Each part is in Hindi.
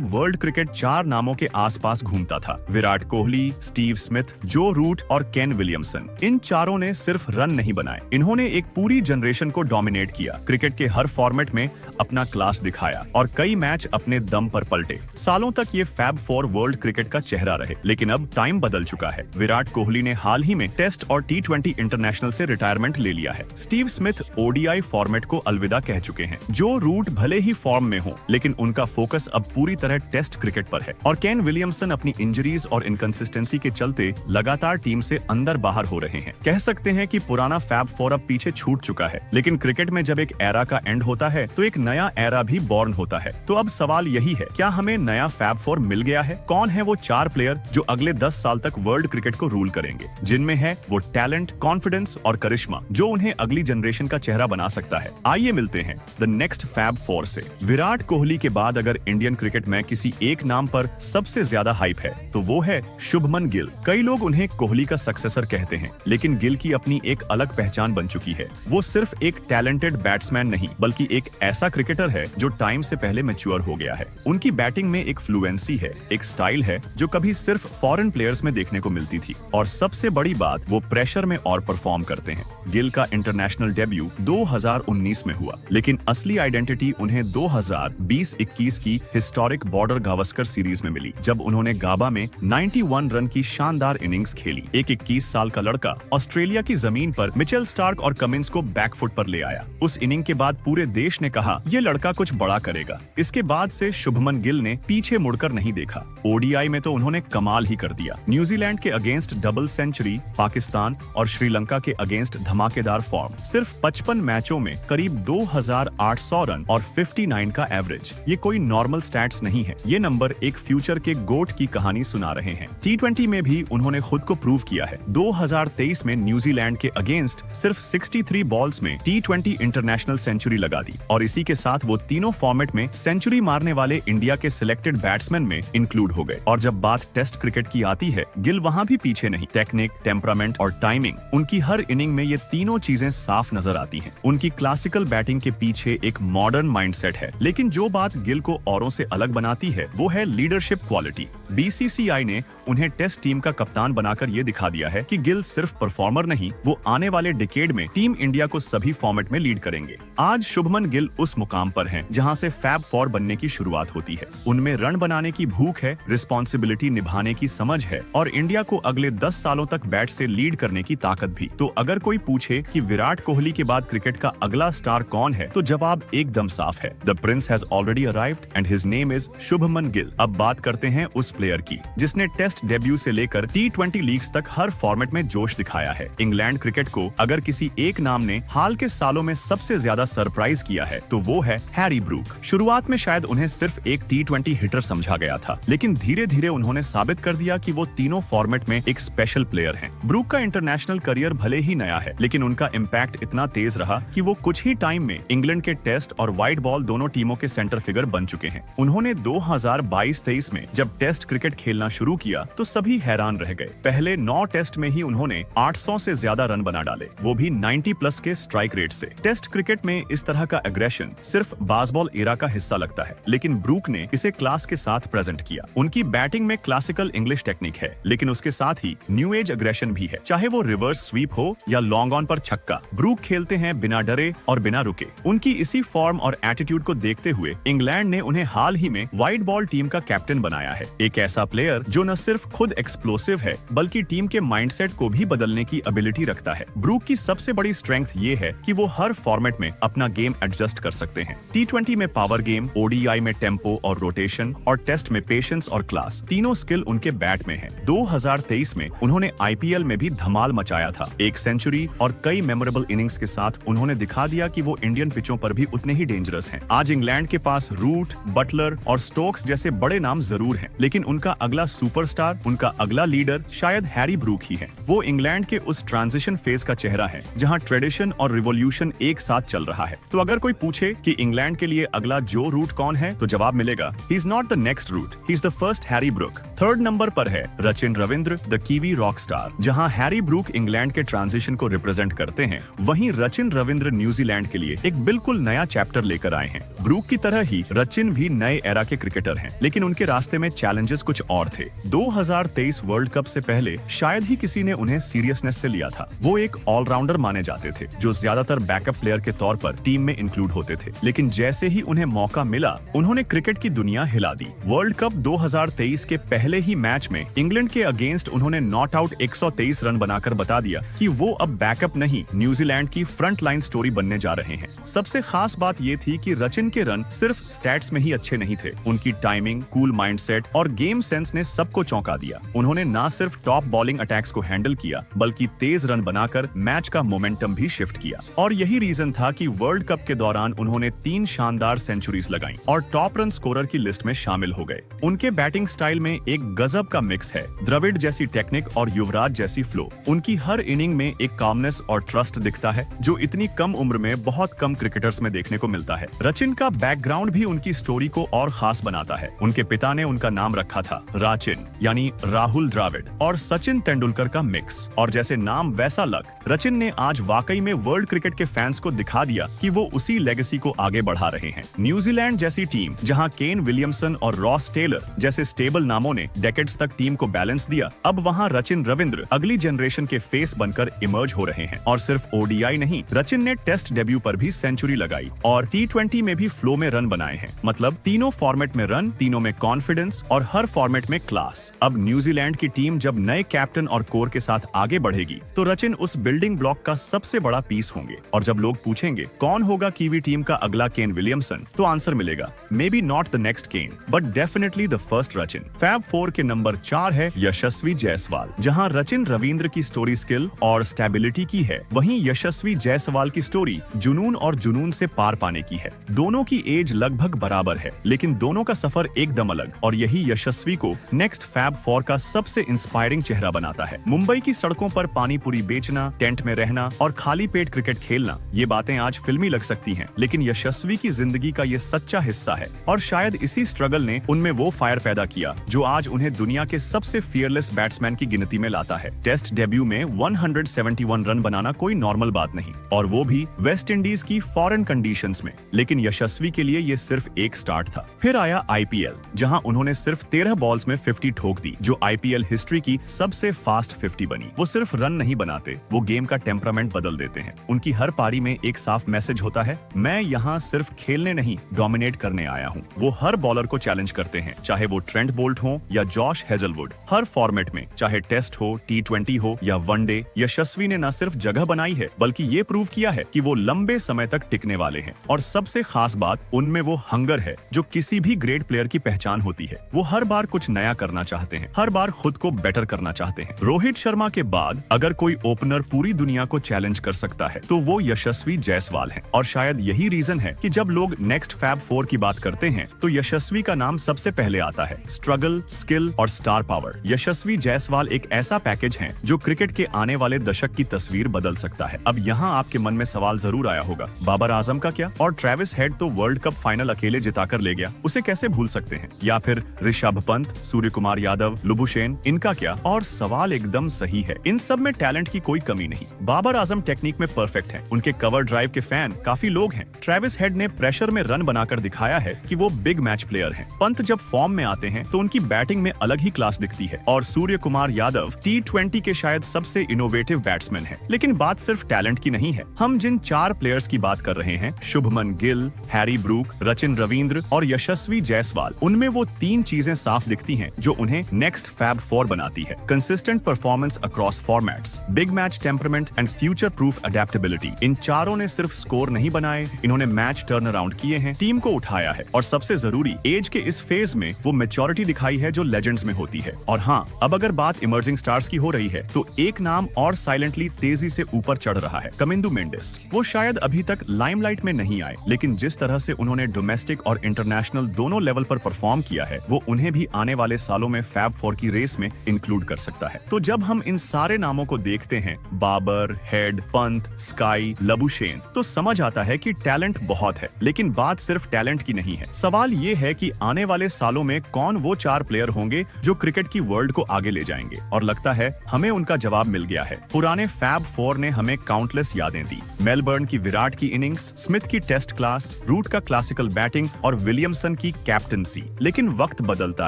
वर्ल्ड क्रिकेट 4 नामों के आसपास घूमता था। विराट कोहली, स्टीव स्मिथ, जो रूट और केन विलियमसन। इन चारों ने सिर्फ रन नहीं बनाए, इन्होंने एक पूरी जनरेशन को डोमिनेट किया, क्रिकेट के हर फॉर्मेट में अपना क्लास दिखाया और कई मैच अपने दम पर पलटे। सालों तक ये फैब फोर वर्ल्ड क्रिकेट का चेहरा रहे, लेकिन अब टाइम बदल चुका है। विराट कोहली ने हाल ही में टेस्ट और T20 इंटरनेशनल से रिटायरमेंट ले लिया है। स्टीव स्मिथ ODI फॉर्मेट को अलविदा कह चुके हैं। जो रूट भले ही फॉर्म में हो, लेकिन उनका फोकस अब पूरी तरह टेस्ट क्रिकेट पर है। और केन विलियमसन अपनी इंजरीज और इनकंसिस्टेंसी के चलते लगातार टीम से अंदर बाहर हो रहे हैं। कह सकते हैं कि पुराना फैब फोर अब पीछे छूट चुका है, लेकिन क्रिकेट में जब एक एरा का एंड होता है तो एक नया एरा भी बॉर्न होता है। तो अब सवाल यही है, क्या हमें नया फैब फोर मिल गया है? कौन है वो 4 प्लेयर जो अगले 10 साल तक वर्ल्ड क्रिकेट को रूल करेंगे, जिनमें है वो टैलेंट, कॉन्फिडेंस और करिश्मा जो उन्हें अगली जनरेशन का चेहरा बना सकता है? आइए मिलते हैं द नेक्स्ट फैब फोर से। विराट कोहली के बाद अगर इंडियन क्रिकेट में किसी एक नाम पर सबसे ज्यादा हाइप है तो वो है शुभमन गिल। कई लोग उन्हें कोहली का सक्सेसर कहते हैं, लेकिन गिल की अपनी एक अलग पहचान बन चुकी है। वो सिर्फ एक टैलेंटेड बैट्समैन नहीं, बल्कि एक ऐसा क्रिकेटर है जो टाइम से पहले मैच्योर हो गया है। उनकी बैटिंग में एक फ्लुएंसी है, एक स्टाइल है जो कभी सिर्फ फॉरेन प्लेयर्स में देखने को मिलती थी, और सबसे बड़ी बात, वो प्रेशर में और परफॉर्म करते हैं। गिल का इंटरनेशनल डेब्यू 2019 में हुआ, लेकिन असली आइडेंटिटी उन्हें 2020-21 की हिस्टोरिक बॉर्डर गावस्कर सीरीज में मिली, जब उन्होंने गाबा में 91 रन की शानदार इनिंग्स खेली। एक 21 साल का लड़का ऑस्ट्रेलिया की जमीन पर मिचेल स्टार्क और कमिंस को बैकफुट पर ले आया। उस इनिंग के बाद पूरे देश ने कहा, ये लड़का कुछ बड़ा करेगा। इसके बाद से शुभमन गिल ने पीछे मुड़कर नहीं देखा। ODI में तो उन्होंने कमाल ही कर दिया। न्यूजीलैंड के अगेंस्ट डबल सेंचुरी, पाकिस्तान और श्रीलंका के अगेंस्ट धमाकेदार फॉर्म। सिर्फ 55 मैचों में करीब 2800 रन और 59 का एवरेज। ये कोई नॉर्मल स्टैट्स नहीं है, ये नंबर एक फ्यूचर के गोट की कहानी सुना रहे हैं। T20 में भी उन्होंने खुद को प्रूव किया है। 2023 में न्यूजीलैंड के अगेंस्ट सिर्फ 63 बॉल्स में T20 इंटरनेशनल सेंचुरी लगा दी, और इसी के साथ वो तीनों फॉर्मेट में सेंचुरी मारने वाले इंडिया के सिलेक्टेड बैट्समैन में इंक्लूड हो गए। और जब बात टेस्ट क्रिकेट की आती है, गिल वहां भी पीछे नहीं। टेक्निक, टेम्परामेंट और टाइमिंग, उनकी हर इनिंग में ये तीनों चीजें साफ नजर आती हैं। उनकी क्लासिकल बैटिंग के पीछे एक मॉडर्न माइंडसेट है, लेकिन जो बात गिल को औरों से अलग बनाती है वो है लीडरशिप क्वालिटी। BCCI ने उन्हें टेस्ट टीम का कप्तान बनाकर ये दिखा दिया है कि गिल सिर्फ परफॉर्मर नहीं, वो आने वाले डिकेड में टीम इंडिया को सभी फॉर्मेट में लीड करेंगे। आज शुभमन गिल उस मुकाम पर हैं जहां से फैब फोर बनने की शुरुआत होती है। उनमें रन बनाने की भूख है, रिस्पॉन्सिबिलिटी निभाने की समझ है, और इंडिया को अगले 10 सालों तक बैट से लीड करने की ताकत भी। तो अगर कोई पूछे कि विराट कोहली के बाद क्रिकेट का अगला स्टार कौन है, तो जवाब एकदम साफ है। The Prince has already arrived and his name is Shubman Gill. अब बात करते हैं उस प्लेयर की जिसने टेस्ट डेब्यू से लेकर T20 लीग्स तक हर फॉर्मेट में जोश दिखाया है। इंग्लैंड क्रिकेट को अगर किसी एक नाम ने हाल के सालों में सबसे ज्यादा सरप्राइज किया है तो वो है हैरी ब्रूक। शुरुआत में शायद उन्हें सिर्फ एक T20 हिटर समझा गया था, लेकिन धीरे धीरे उन्होंने साबित कर दिया कि वो तीनों फॉर्मेट में एक स्पेशल प्लेयर हैं। ब्रूक का इंटरनेशनल करियर भले ही नया है, लेकिन उनका इम्पैक्ट इतना तेज रहा कि वो कुछ ही टाइम में इंग्लैंड के टेस्ट और व्हाइट बॉल दोनों टीमों के सेंटर फिगर बन चुके हैं। उन्होंने 2022-23 में जब टेस्ट क्रिकेट खेलना शुरू किया तो सभी हैरान रह गए। पहले 9 टेस्ट में ही उन्होंने 800 से ज्यादा रन बना डाले, वो भी 90 प्लस के स्ट्राइक रेट से। टेस्ट क्रिकेट में इस तरह का एग्रेशन सिर्फ बासबॉल एरा का हिस्सा लगता है, लेकिन ब्रूक ने इसे क्लास के साथ प्रेजेंट किया। उनकी बैटिंग में क्लासिकल इंग्लिश टेक्निक है, लेकिन उसके साथ ही न्यू एज एग्रेशन भी है। चाहे वो रिवर्स स्वीप हो या लॉन्ग ऑन पर छक्का, ब्रूक खेलते हैं बिना डरे और बिना रुके। उनकी इसी फॉर्म और एटीट्यूड को देखते हुए इंग्लैंड ने उन्हें हाल ही में व्हाइट बॉल टीम का कैप्टन बनाया है। एक ऐसा प्लेयर जो न सिर्फ खुद एक्सप्लोसिव है, बल्कि टीम के माइंडसेट को भी बदलने की एबिलिटी रखता है। ब्रूक की सबसे बड़ी स्ट्रेंथ ये है कि वो हर फॉर्मेट में अपना गेम एडजस्ट कर सकते हैं। T20 में पावर गेम, ODI में टेम्पो और रोटेशन, और टेस्ट में पेशेंस और क्लास, तीनों स्किल उनके बैट में है। 2023 में उन्होंने IPL में भी धमाल मचाया था। एक सेंचुरी और कई मेमोरेबल इनिंग्स के साथ उन्होंने दिखा दिया कि वो इंडियन पिचों पर भी उतने ही डेंजरस हैं। आज इंग्लैंड के पास रूट, बटलर और स्टोक्स जैसे बड़े नाम जरूर हैं, लेकिन उनका अगला सुपरस्टार, उनका अगला लीडर शायद हैरी ब्रूक ही है। वो इंग्लैंड के उस ट्रांजिशन फेज का चेहरा है जहां ट्रेडिशन और रिवॉल्यूशन एक साथ चल रहा है। तो अगर कोई पूछे कि इंग्लैंड के लिए अगला जो रूट कौन है, तो जवाब मिलेगा, he is not the next Root, he is the first Harry Brook. Third number पर है Rachin Ravindra, the Kiwi rock star. जहां हैरी ब्रूक इंग्लैंड के ट्रांजिशन को रिप्रेजेंट करते हैं, वहीं रचिन रविंद्र न्यूजीलैंड के लिए एक बिल्कुल नया चैप्टर लेकर आए हैं। ब्रूक की तरह ही रचिन भी नए एरा के क्रिकेटर हैं, लेकिन उनके रास्ते में चैलेंजेस कुछ और थे। 2023 वर्ल्ड कप से पहले शायद ही किसी ने उन्हें सीरियसनेस से लिया था। वो एक ऑलराउंडर माने जाते थे, जो ज्यादातर बैकअप प्लेयर के तौर पर टीम में इंक्लूड होते थे। लेकिन जैसे ही उन्हें मौका मिला, उन्होंने क्रिकेट की दुनिया हिला दी। वर्ल्ड कप 2023 के पहले ही मैच में इंग्लैंड के अगेंस्ट उन्होंने नॉट आउट 123 रन बनाकर बता दिया कि वो अब बैकअप नहीं, न्यूजीलैंड की फ्रंट लाइन स्टोरी बनने जा रहे हैं। सबसे खास बात ये थी कि रचिन के रन सिर्फ स्टैट्स में ही अच्छे नहीं थे, उनकी टाइमिंग, कूल माइंडसेट और गेम सेंस ने सबको चौंका दिया। उन्होंने ना सिर्फ टॉप बॉलिंग अटैक्स को हैंडल किया, बल्कि तेज रन बनाकर मैच का मोमेंटम भी शिफ्ट किया। और यही रीजन था कि वर्ल्ड कप के दौरान उन्होंने 3 शानदार सेंचुरीज लगाई और टॉप रन स्कोरर की लिस्ट में शामिल हो गए। उनके बैटिंग स्टाइल में एक गजब का मिक्स है, द्रविड़ जैसी टेक्निक और युवराज जैसी फ्लो। उनकी हर इनिंग में एक कामनेस और ट्रस्ट दिखता है, जो इतनी कम उम्र में बहुत कम क्रिकेटर्स में देखने को मिलता है। रचिन का बैकग्राउंड भी उनकी स्टोरी को और खास बनाता है। उनके पिता ने उनका नाम रखा था राचिन, यानी राहुल द्रविड़ और सचिन तेंदुलकर का मिक्स। और जैसे नाम वैसा लक, रचिन ने आज वाकई में वर्ल्ड क्रिकेट के फैंस को दिखा दिया कि वो उसी लेगेसी को आगे बढ़ा रहे हैं। न्यूजीलैंड जैसी टीम, जहां केन विलियमसन और रॉस टेलर जैसे स्टेबल नामों ने डेकेड्स तक टीम को बैलेंस दिया, अब वहां रचिन रविंद्र अगली जनरेशन के फेस बनकर इमर्ज हो रहे हैं। और सिर्फ ओडीआई नहीं, रचिन ने टेस्ट डेब्यू पर भी सेंचुरी लगाई और T20 में भी फ्लो में रन बनाए हैं। मतलब तीनों फॉर्मेट में रन, तीनों में कॉन्फिडेंस और हर फॉर्मेट में क्लास। अब न्यूजीलैंड की टीम जब नए कैप्टन और कोर के साथ आगे बढ़ेगी, तो रचिन उस बिल्डिंग ब्लॉक का सबसे बड़ा पीस होंगे। और जब लोग पूछेंगे कौन होगा कीवी टीम का अगला केन विलियमसन, तो आंसर मिलेगा, maybe not the next Kane, but definitely the first Rachin. Fab 4 के नंबर 4 है यशस्वी जायसवाल। जहां रचिन रविंद्र की स्टोरी स्किल और स्टेबिलिटी की है, वहीं यशस्वी जायसवाल की स्टोरी जुनून और जुनून से पार पाने की है। दोनों की एज लगभग बराबर है, लेकिन दोनों का सफर एकदम अलग, और यही यशस्वी को नेक्स्ट फैब 4 का सबसे इंस्पायरिंग चेहरा बनाता है। मुंबई की सड़कों पर पानी पूरी बेचना, टेंट में रहना और खाली पेट क्रिकेट खेलना, ये बातें आज फिल्मी लग सकती हैं, लेकिन यशस्वी की जिंदगी का ये सच्चा हिस्सा है। और शायद इसी स्ट्रगल ने उनमें वो फायर पैदा किया जो आज उन्हें दुनिया के सबसे फियरलेस बैट्समैन की गिनती में लाता है। टेस्ट डेब्यू में 171 रन बनाना कोई नॉर्मल बात नहीं, और वो भी वेस्ट इंडीज की फॉरेन कंडीशंस में। लेकिन यशस्वी के लिए ये सिर्फ एक स्टार्ट था। फिर आया आईपीएल, जहां उन्होंने सिर्फ 13 बॉल्स में 50 ठोक दी, जो आईपीएल हिस्ट्री की सबसे फास्ट 50 बनी। वो सिर्फ रन नहीं बनाते, वो गेम का टेम्परामेंट बदल देते हैं। उनकी हर पारी में एक साफ मैसेज होता है, मैं यहाँ सिर्फ खेलने नहीं, डोमिनेट करने आया हूँ। वो हर बॉलर को चैलेंज करते हैं, चाहे वो ट्रेंट बोल्ट हो या जॉश हेजलवुड। हर फॉर्मेट में, चाहे टेस्ट हो, T20 हो या वनडे, यशस्वी ने न सिर्फ जगह बनाई है, बल्कि ये प्रूव किया है कि वो लंबे समय तक टिकने वाले हैं। और सबसे खास बात, उनमें वो हंगर है जो किसी भी ग्रेट प्लेयर की पहचान होती है। वो हर बार कुछ नया करना चाहते हैं, हर बार खुद को बेटर करना चाहते हैं। रोहित शर्मा के बाद अगर कोई ओपनर पूरी दुनिया को चैलेंज कर सकता है, तो वो यशस्वी जायसवाल है। और शायद यही रीजन है कि जब लोग नेक्स्ट फैब 4 की बात करते हैं, तो यशस्वी का नाम सबसे पहले आता है। स्ट्रगल, स्किल और स्टार पावर, यशस्वी जायसवाल एक ऐसा पैकेज है जो क्रिकेट के आने वाले दशक की तस्वीर बदल सकता है। अब यहाँ आपके मन में सवाल जरूर आया होगा, बाबर आजम का क्या? और ट्रेविस हेड तो वर्ल्ड कप फाइनल अकेले जिताकर ले गया, उसे कैसे भूल सकते हैं? या फिर ऋषभ पंत, सूर्य कुमार यादव, लुबुशेन, इनका क्या? और सवाल एकदम सही है, इन सब में टैलेंट की कोई कमी नहीं। बाबर आजम टेक्निक में परफेक्ट है, उनके कवर ड्राइव के फैन काफी लोग हैं। ट्रेविस हेड ने प्रेशर में रन बनाकर दिखाया है कि वो बिग मैच प्लेयर हैं। पंत जब फॉर्म में आते हैं तो उनकी बैटिंग में अलग ही क्लास दिखती है। और सूर्य कुमार यादव T20 के शायद सबसे इनोवेटिव बैट्समैन हैं। लेकिन बात सिर्फ टैलेंट की नहीं है। हम जिन 4 प्लेयर्स की बात कर रहे हैं, शुभमन गिल, हैरी ब्रूक, रचिन रविंद्र और यशस्वी जायसवाल, उनमें वो 3 चीजें साफ दिखती हैं जो उन्हें नेक्स्ट फैब 4 बनाती है। Consistent performance across formats, big match temperament and future proof adaptability. इन चारों ने सिर्फ स्कोर नहीं बनाए, इन्होंने मैच टर्न अराउंड किए हैं, टीम को उठाया है, और सबसे जरूरी, एज के इस फेज में वो मैच्योरिटी दिखाई है जो लेजेंड्स में होती है। और हाँ, अब अगर बात इमर्जिंग स्टार्स की हो रही है, तो एक नाम और साइलेंटली तेजी से ऊपर चढ़ रहा है, कमिंदु मेंडिस। वो शायद अभी तक लाइमलाइट में नहीं आए, लेकिन जिस तरह से उन्होंने डोमेस्टिक और इंटरनेशनल दोनों लेवल पर परफॉर्म किया है, वो उन्हें भी आने वाले सालों में फैब 4 की रेस में इंक्लूड कर सकता है। तो जब हम इन सारे नामों को देखते हैं, Babar, Head, Pant, Sky, Labuschagne, तो समझ आता है कि टैलेंट बहुत है। लेकिन बात सिर्फ टैलेंट की नहीं है, सवाल ये है कि आने वाले सालों में कौन वो 4 प्लेयर प्लेयर होंगे जो क्रिकेट की वर्ल्ड को आगे ले जाएंगे, और लगता है हमें उनका जवाब मिल गया है। पुराने फैब फोर ने हमें काउंटलेस यादें दी। मेलबर्न की विराट की इनिंग्स, स्मिथ की टेस्ट क्लास, रूट का क्लासिकल बैटिंग और विलियमसन की कैप्टनसी। लेकिन वक्त बदलता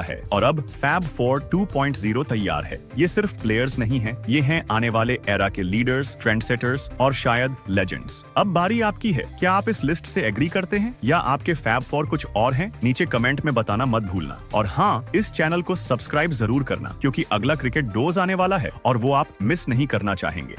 है और अब फैब फोर 2.0 तैयार है। ये सिर्फ प्लेयर्स नहीं हैं, ये हैं आने वाले एरा के लीडर्स, ट्रेंडसेटर्स और शायद लेजेंड्स। अब बारी आपकी है। क्या आप इस लिस्ट से एग्री करते हैं या आपके फैब फोर कुछ और हैं? नीचे कमेंट में बताना मत भूलना। और हाँ, इस चैनल को सब्सक्राइब जरूर करना, क्योंकि अगला क्रिकेट डोज आने वाला है और वो आप मिस नहीं करना चाहेंगे।